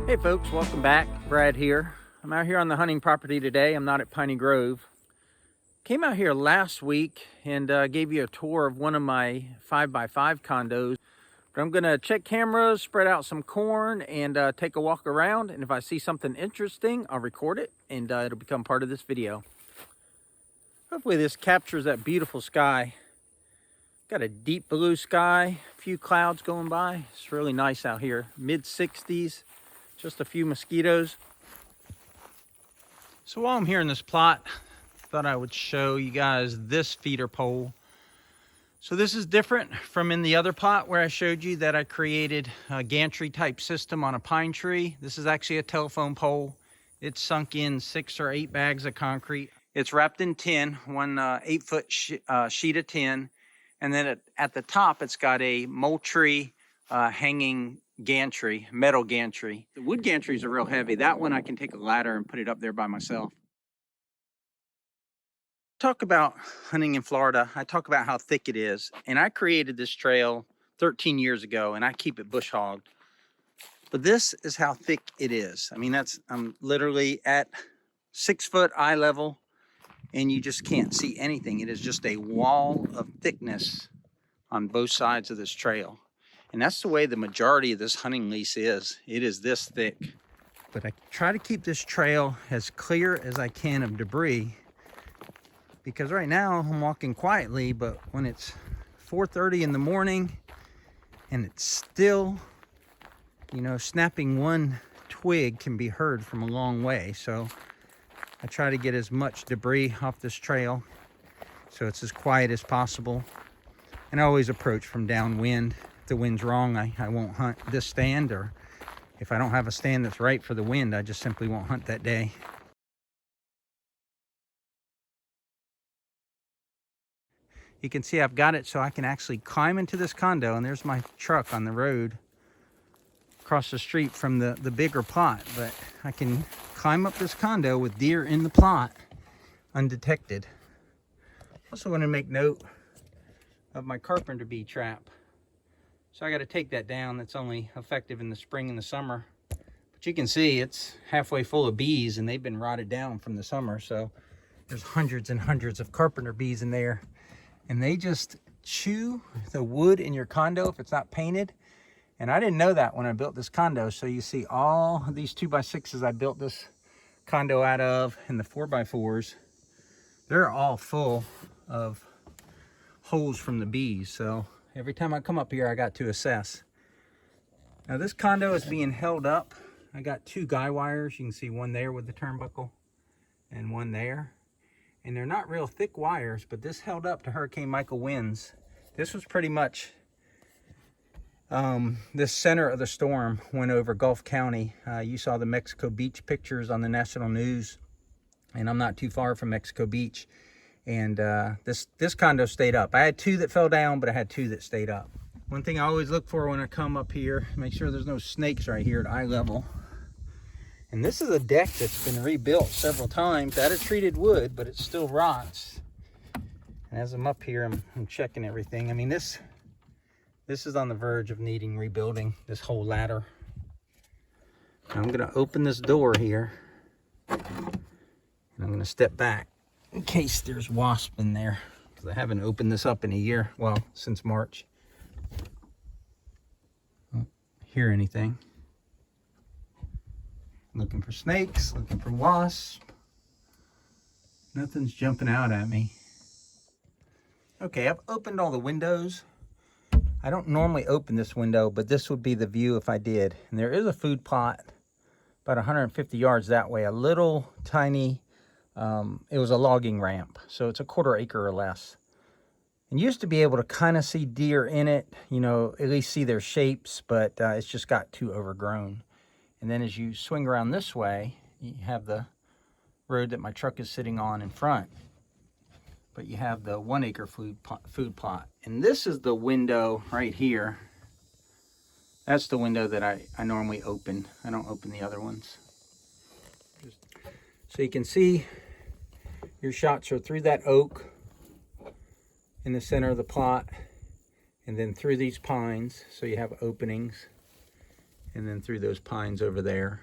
Hey folks, welcome back. Brad here. I'm out here on the hunting property today. I'm not at Piney Grove. Came out here last week and gave you a tour of one of my 5x5 condos. But I'm gonna check cameras, spread out some corn, and take a walk around. And if I see something interesting, I'll record it and it'll become part of this video. Hopefully this captures that beautiful sky. Got a deep blue sky, a few clouds going by. It's really nice out here. Mid 60s. Just a few mosquitoes. So while I'm here in this plot, thought I would show you guys this feeder pole. So this is different from in the other plot where I showed you that I created a gantry type system on a pine tree. This is actually a telephone pole. It's sunk in 6 or 8 bags of concrete. It's wrapped in tin, one 8-foot sheet of tin. And then at the top, it's got a Moultrie hanging gantry, metal gantry. The wood gantries are real heavy. That one I can take a ladder and put it up there by myself. Talk about hunting in Florida. I talk about how thick it is. And I created this trail 13 years ago and I keep it bush hogged. But this is how thick it is. I mean, I'm literally at 6 foot eye level and you just can't see anything. It is just a wall of thickness on both sides of this trail. And that's the way the majority of this hunting lease is. It is this thick. But I try to keep this trail as clear as I can of debris because right now I'm walking quietly, but when it's 4:30 in the morning and it's still, you know, snapping one twig can be heard from a long way. So I try to get as much debris off this trail so it's as quiet as possible. And I always approach from downwind. If the wind's wrong, I won't hunt this stand, or if I don't have a stand that's right for the wind, I just simply won't hunt that day. You can see I've got it so I can actually climb into this condo, and there's my truck on the road across the street from the bigger plot, but I can climb up this condo with deer in the plot undetected. Also want to make note of my carpenter bee trap. So I got to take that down. That's only effective in the spring and the summer. But you can see it's halfway full of bees and they've been rotted down from the summer. So there's hundreds and hundreds of carpenter bees in there. And they just chew the wood in your condo if it's not painted. And I didn't know that when I built this condo. So you see all these 2x6s I built this condo out of and the 4x4s, they're all full of holes from the bees. So every time I come up here, I got to assess. Now this condo is being held up. I got 2 guy wires. You can see one there with the turnbuckle and one there. And they're not real thick wires, but this held up to Hurricane Michael winds. This was pretty much, the center of the storm went over Gulf County. You saw the Mexico Beach pictures on the national news. And I'm not too far from Mexico Beach. And this condo stayed up. I had 2 that fell down, but I had 2 that stayed up. One thing I always look for when I come up here, make sure there's no snakes right here at eye level. And this is a deck that's been rebuilt several times out of treated wood, but it still rots. And as I'm up here, I'm checking everything. I mean, this is on the verge of needing rebuilding, this whole ladder. I'm gonna open this door here. And I'm gonna step back in case there's wasp in there, because I haven't opened this up in a year. Well, since March. Don't hear anything. Looking for snakes, looking for wasps. Nothing's jumping out at me. Okay, I've opened all the windows. I don't normally open this window, but this would be the view if I did. And there is a food plot about 150 yards that way, a little tiny, it was a logging ramp, so it's a 1/4 acre or less. And used to be able to kind of see deer in it, you know, at least see their shapes, but it's just got too overgrown. And then as you swing around this way, you have the road that my truck is sitting on in front. But you have the 1 acre food plot. And this is the window right here. That's the window that I normally open. I don't open the other ones. So you can see your shots are through that oak in the center of the plot and then through these pines, so you have openings. and then through those pines over there.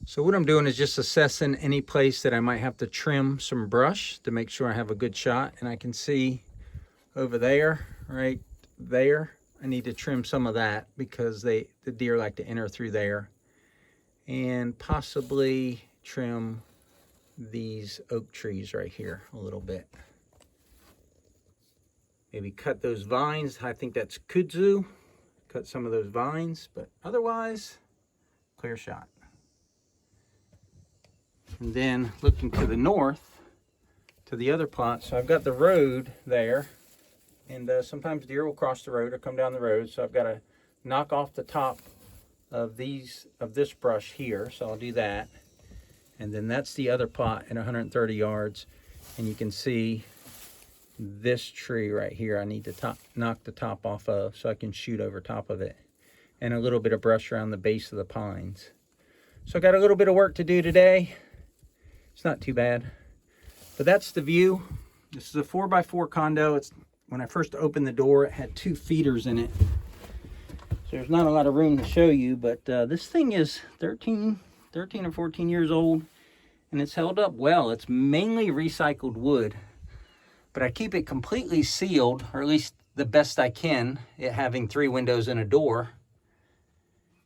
So what I'm doing is just assessing any place that I might have to trim some brush to make sure I have a good shot. And I can see over there, right there, I need to trim some of that because the deer like to enter through there. And possibly trim these oak trees right here a little bit. Maybe cut those vines. I think that's kudzu. Cut some of those vines, but otherwise, clear shot. And then looking to the north, to the other plot. So I've got the road there, and sometimes deer will cross the road or come down the road. So I've got to knock off the top of this brush here. So I'll do that. And then that's the other plot at 130 yards. And you can see this tree right here I need to knock the top off of so I can shoot over top of it. And a little bit of brush around the base of the pines. So I got a little bit of work to do today. It's not too bad. But that's the view. This is a 4x4 condo. When I first opened the door, it had 2 feeders in it. So there's not a lot of room to show you, but this thing is 13 or 14 years old, and it's held up well. It's mainly recycled wood, but I keep it completely sealed, or at least the best I can, it having 3 windows and a door.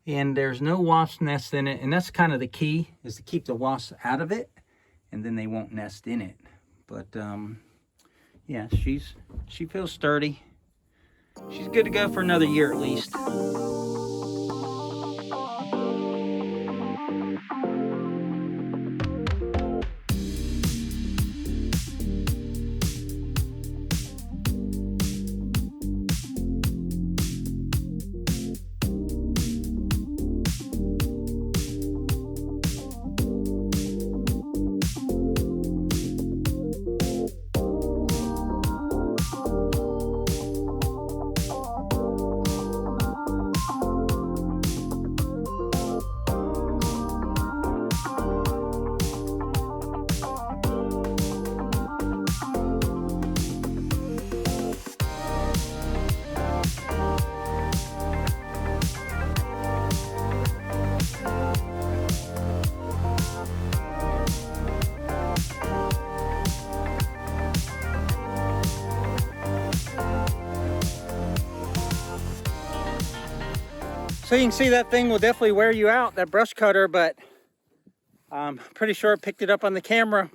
And there's no wasp nest in it, and that's kind of the key, is to keep the wasps out of it, and then they won't nest in it. But yeah, she feels sturdy. She's good to go for another year at least. So you can see that thing will definitely wear you out, that brush cutter, but I'm pretty sure I picked it up on the camera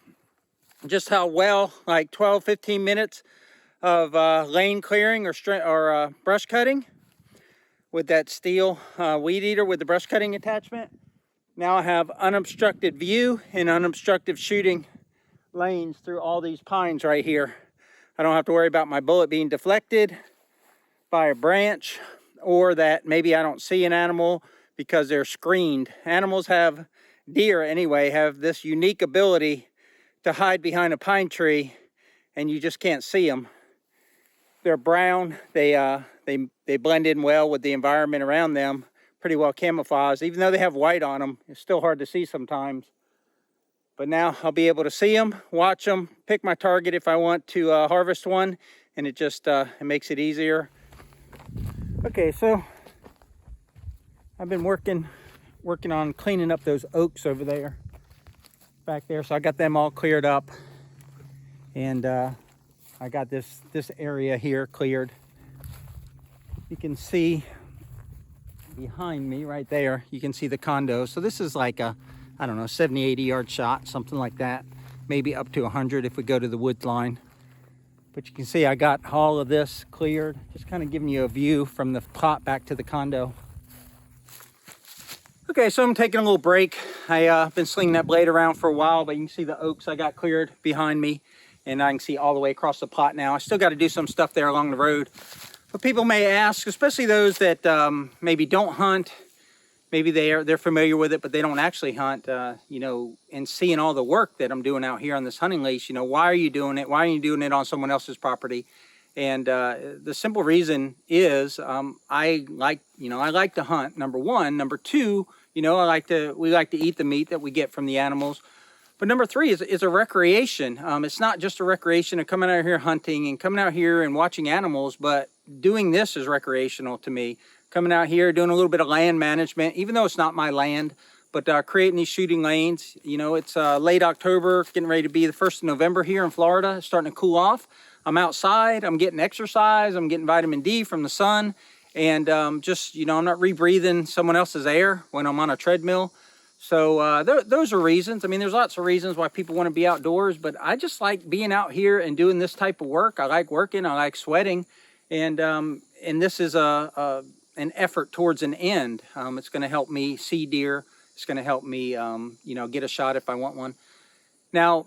just how well, like 12-15 minutes of lane clearing or brush cutting with that steel weed eater with the brush cutting attachment. Now I have unobstructed view and unobstructed shooting lanes through all these pines right here. I don't have to worry about my bullet being deflected by a branch, or that maybe I don't see an animal because they're screened. Deer anyway, have this unique ability to hide behind a pine tree and you just can't see them. They're brown, they blend in well with the environment around them, pretty well camouflaged. Even though they have white on them, it's still hard to see sometimes. But now I'll be able to see them, watch them, pick my target if I want to harvest one, and it makes it easier. Okay, so I've been working on cleaning up those oaks over there, back there. So I got them all cleared up, and I got this area here cleared. You can see behind me right there, you can see the condo. So this is like a, I don't know, 70-80 yard shot, something like that, maybe up to 100 if we go to the woods line. But you can see I got all of this cleared, just kind of giving you a view from the plot back to the condo. Okay, so I'm taking a little break. I've been slinging that blade around for a while, but you can see the oaks I got cleared behind me, and I can see all the way across the plot now. I still got to do some stuff there along the road. But people may ask, especially those that maybe don't hunt, maybe they're familiar with it, but they don't actually hunt, and seeing all the work that I'm doing out here on this hunting leash, why are you doing it? Why are you doing it on someone else's property? And the simple reason is I like to hunt, number one. Number two, we like to eat the meat that we get from the animals. But number three is a recreation. It's not just a recreation of coming out here hunting and coming out here and watching animals, but doing this is recreational to me. coming out here, doing a little bit of land management, even though it's not my land, but creating these shooting lanes. You know, it's late October, getting ready to be the 1st of November here in Florida. It's starting to cool off. I'm outside, I'm getting exercise, I'm getting vitamin D from the sun, and just, you know, I'm not rebreathing someone else's air when I'm on a treadmill. So those are reasons. I mean, there's lots of reasons why people want to be outdoors, but I just like being out here and doing this type of work. I like working, I like sweating, and this is an effort towards an end. It's going to help me see deer. It's going to help me, you know, get a shot if I want one. Now,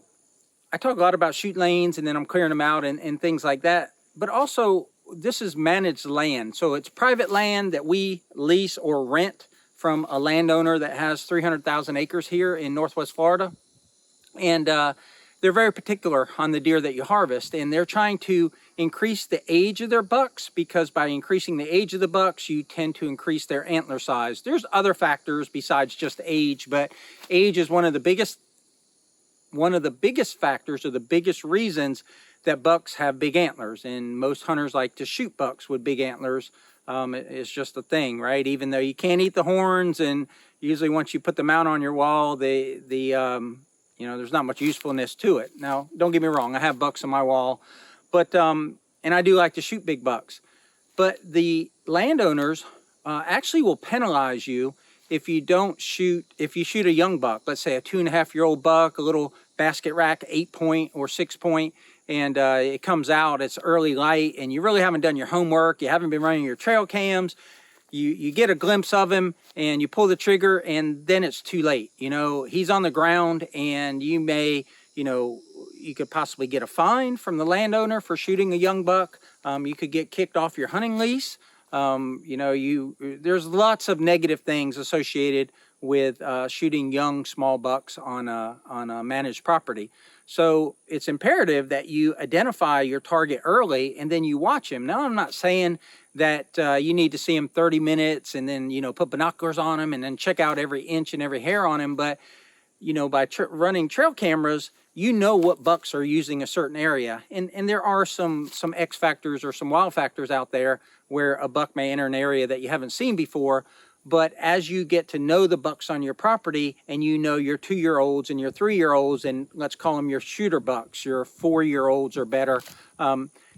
I talk a lot about shoot lanes, and then I'm clearing them out and things like that. But also, this is managed land. So it's private land that we lease or rent from a landowner that has 300,000 acres here in Northwest Florida. And they're very particular on the deer that you harvest. And they're trying to increase the age of their bucks, because by increasing the age of the bucks, you tend to increase their antler size. There's other factors besides just age, but age is one of the biggest factors, or the biggest reasons that bucks have big antlers. And most hunters like to shoot bucks with big antlers. It's just a thing, right? Even though you can't eat the horns, and usually once you put them out on your wall, you know, there's not much usefulness to it. Now, don't get me wrong, I have bucks on my wall, but and I do like to shoot big bucks. But the landowners actually will penalize you if you shoot a young buck, let's say a 2.5-year-old buck, a little basket rack 8-point or 6-point, and it comes out, it's early light, and you really haven't done your homework, you haven't been running your trail cams, you get a glimpse of him, and you pull the trigger, and then it's too late. You know, he's on the ground, and you may, you know, you could possibly get a fine from the landowner for shooting a young buck. You could get kicked off your hunting lease. You know, there's lots of negative things associated with shooting young small bucks on a managed property. So it's imperative that you identify your target early, and then you watch him. Now, I'm not saying that you need to see him 30 minutes and then, you know, put binoculars on him and then check out every inch and every hair on him. But, you know, by running trail cameras, you know what bucks are using a certain area. And there are some X factors or some wild factors out there where a buck may enter an area that you haven't seen before. But as you get to know the bucks on your property, and you know your 2-year-olds and your 3-year-olds, and let's call them your shooter bucks, your 4-year-olds or better,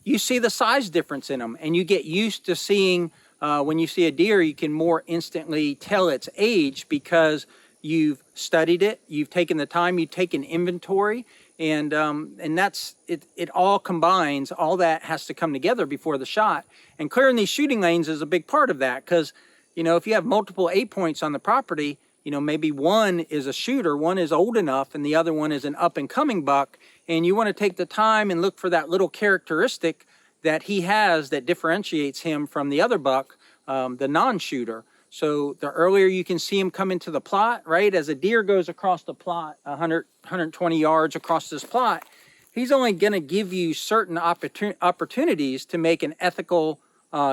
you see the size difference in them, and you get used to seeing, when you see a deer, you can more instantly tell its age because you've studied it, you've taken the time, you've taken inventory, and that's it. It all combines. All that has to come together before the shot, and clearing these shooting lanes is a big part of that, because, you know, if you have multiple 8-points on the property, you know, maybe one is a shooter, one is old enough, and the other one is an up-and-coming buck, and you want to take the time and look for that little characteristic that he has that differentiates him from the other buck, the non-shooter. So the earlier you can see him come into the plot, right, as a deer goes across the plot, 120 yards across this plot, he's only going to give you certain opportunities to make an ethical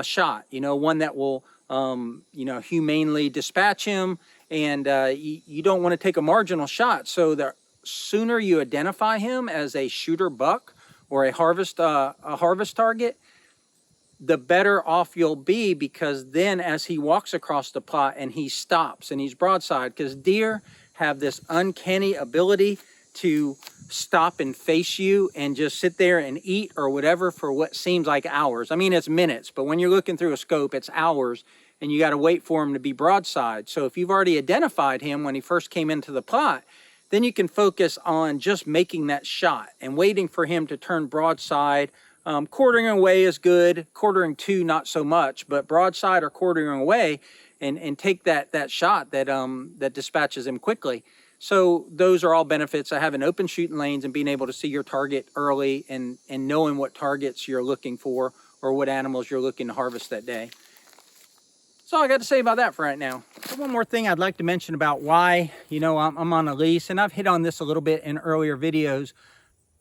shot, you know, one that will, you know, humanely dispatch him, and you don't want to take a marginal shot. So the sooner you identify him as a shooter buck or a harvest target, the better off you'll be, because then as he walks across the plot and he stops and he's broadside, because deer have this uncanny ability to stop and face you and just sit there and eat or whatever for what seems like hours. I mean, it's minutes, but when you're looking through a scope, it's hours, and you got to wait for him to be broadside. So if you've already identified him when he first came into the plot, then you can focus on just making that shot and waiting for him to turn broadside. Quartering away is good, quartering to not so much, but broadside or quartering away, and take that shot that dispatches him quickly. So those are all benefits of having open shooting lanes and being able to see your target early, and knowing what targets you're looking for or what animals you're looking to harvest that day. That's all I got to say about that for right now. So one more thing I'd like to mention about why, you know, I'm on a lease, and I've hit on this a little bit in earlier videos.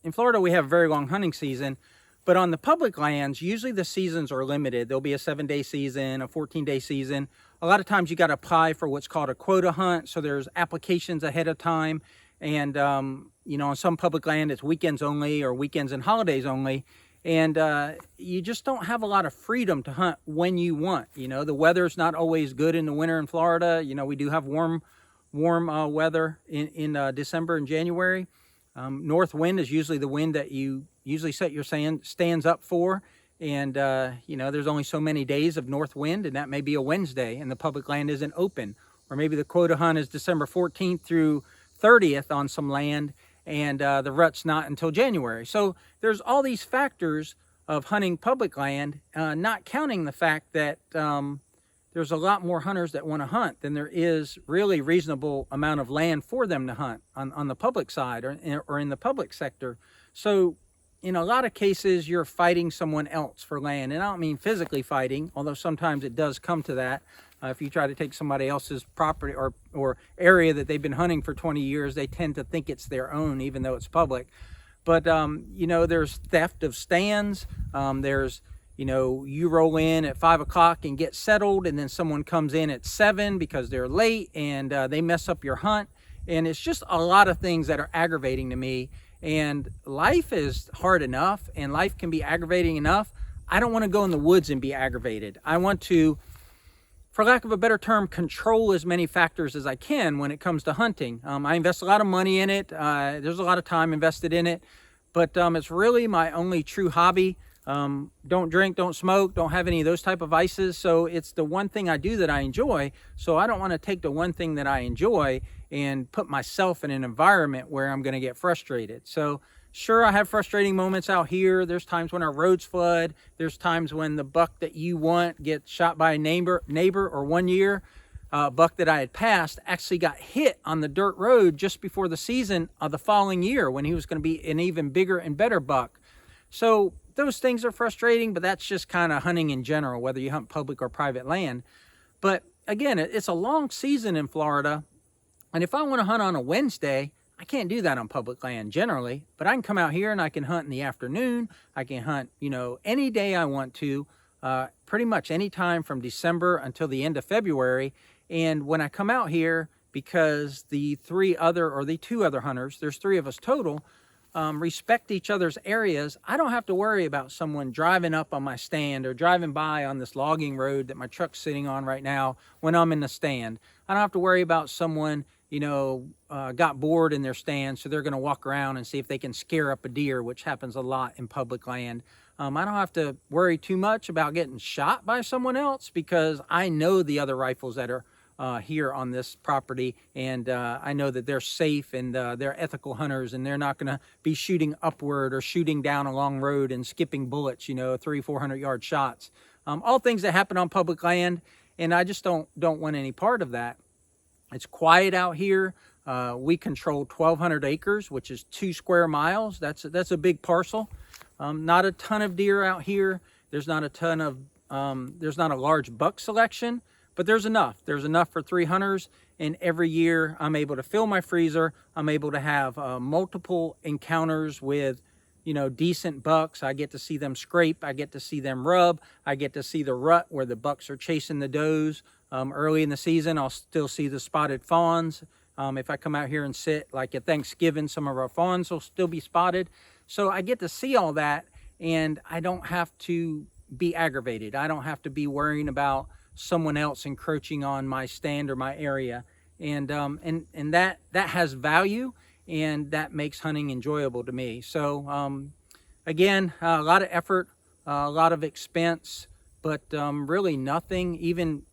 In Florida, we have a very long hunting season, but on the public lands, usually the seasons are limited. There'll be a 7-day season, a 14-day season. A lot of times you got to apply for what's called a quota hunt. So there's applications ahead of time. And, you know, on some public land, it's weekends only or weekends and holidays only. And you just don't have a lot of freedom to hunt when you want. You know, the weather's not always good in the winter in Florida. You know, we do have warm weather in December and January. North wind is usually the wind that you usually set your stands up for. And, you know, there's only so many days of north wind, and that may be a Wednesday, and the public land isn't open. Or maybe the quota hunt is December 14th through 30th on some land, and the rut's not until January. So there's all these factors of hunting public land, not counting the fact that there's a lot more hunters that want to hunt than there is really reasonable amount of land for them to hunt on the public side or in the public sector. So in a lot of cases, you're fighting someone else for land. And I don't mean physically fighting, although sometimes it does come to that. If you try to take somebody else's property or area that they've been hunting for 20 years, they tend to think it's their own, even though it's public. But, you know, there's theft of stands. There's, you know, you roll in at 5 o'clock and get settled, and then someone comes in at 7 because they're late, and they mess up your hunt. And it's just a lot of things that are aggravating to me. And life is hard enough, and life can be aggravating enough. I don't want to go in the woods and be aggravated. I want to, for lack of a better term, control as many factors as I can when it comes to hunting. I invest a lot of money in it. There's a lot of time invested in it, but it's really my only true hobby. Don't drink, don't smoke, don't have any of those type of vices. So it's the one thing I do that I enjoy. So I don't want to take the one thing that I enjoy and put myself in an environment where I'm going to get frustrated. So sure, I have frustrating moments out here. There's times when our roads flood. There's times when the buck that you want gets shot by a neighbor, or 1 year, a buck that I had passed actually got hit on the dirt road just before the season of the following year when he was going to be an even bigger and better buck. So those things are frustrating, but that's just kind of hunting in general, whether you hunt public or private land. But again, it's a long season in Florida. And if I want to hunt on a Wednesday, I can't do that on public land generally, but I can come out here and I can hunt in the afternoon. I can hunt, you know, any day I want to, pretty much any time from December until the end of February. And when I come out here, because the two other hunters, there's 3 of us total, respect each other's areas, I don't have to worry about someone driving up on my stand or driving by on this logging road that my truck's sitting on right now when I'm in the stand. I don't have to worry about someone, you know, got bored in their stand, so they're going to walk around and see if they can scare up a deer, which happens a lot in public land. I don't have to worry too much about getting shot by someone else because I know the other rifles that are here on this property, and I know that they're safe and they're ethical hunters, and they're not going to be shooting upward or shooting down a long road and skipping bullets, you know, 300-400 yard shots. All things that happen on public land, and I just don't want any part of that. It's quiet out here. We control 1,200 acres, which is 2 square miles. That's a big parcel. Not a ton of deer out here. There's not a large buck selection, but there's enough. There's enough for 3 hunters, and every year I'm able to fill my freezer. I'm able to have multiple encounters with, you know, decent bucks. I get to see them scrape. I get to see them rub. I get to see the rut where the bucks are chasing the does. Early in the season, I'll still see the spotted fawns. If I come out here and sit, like at Thanksgiving, some of our fawns will still be spotted. So I get to see all that, and I don't have to be aggravated. I don't have to be worrying about someone else encroaching on my stand or my area. And that has value, and that makes hunting enjoyable to me. So again, a lot of effort, a lot of expense, but really nothing, even,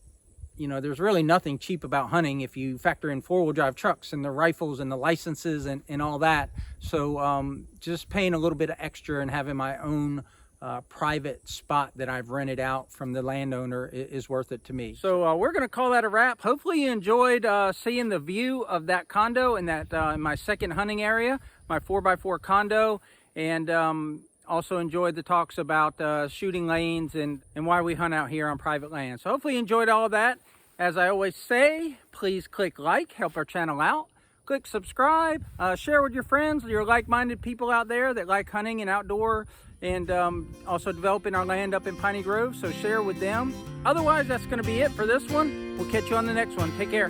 you know, there's really nothing cheap about hunting if you factor in 4-wheel drive trucks and the rifles and the licenses and all that. So just paying a little bit of extra and having my own private spot that I've rented out from the landowner is worth it to me. So we're going to call that a wrap. Hopefully you enjoyed seeing the view of that condo and that my second hunting area, my 4x4 condo, and also enjoyed the talks about shooting lanes and why we hunt out here on private land. So hopefully you enjoyed all of that. As I always say, please click like, help our channel out. Click subscribe, share with your friends, your like-minded people out there that like hunting and outdoor, and also developing our land up in Piney Grove, so share with them. Otherwise, that's going to be it for this one. We'll catch you on the next one. Take care.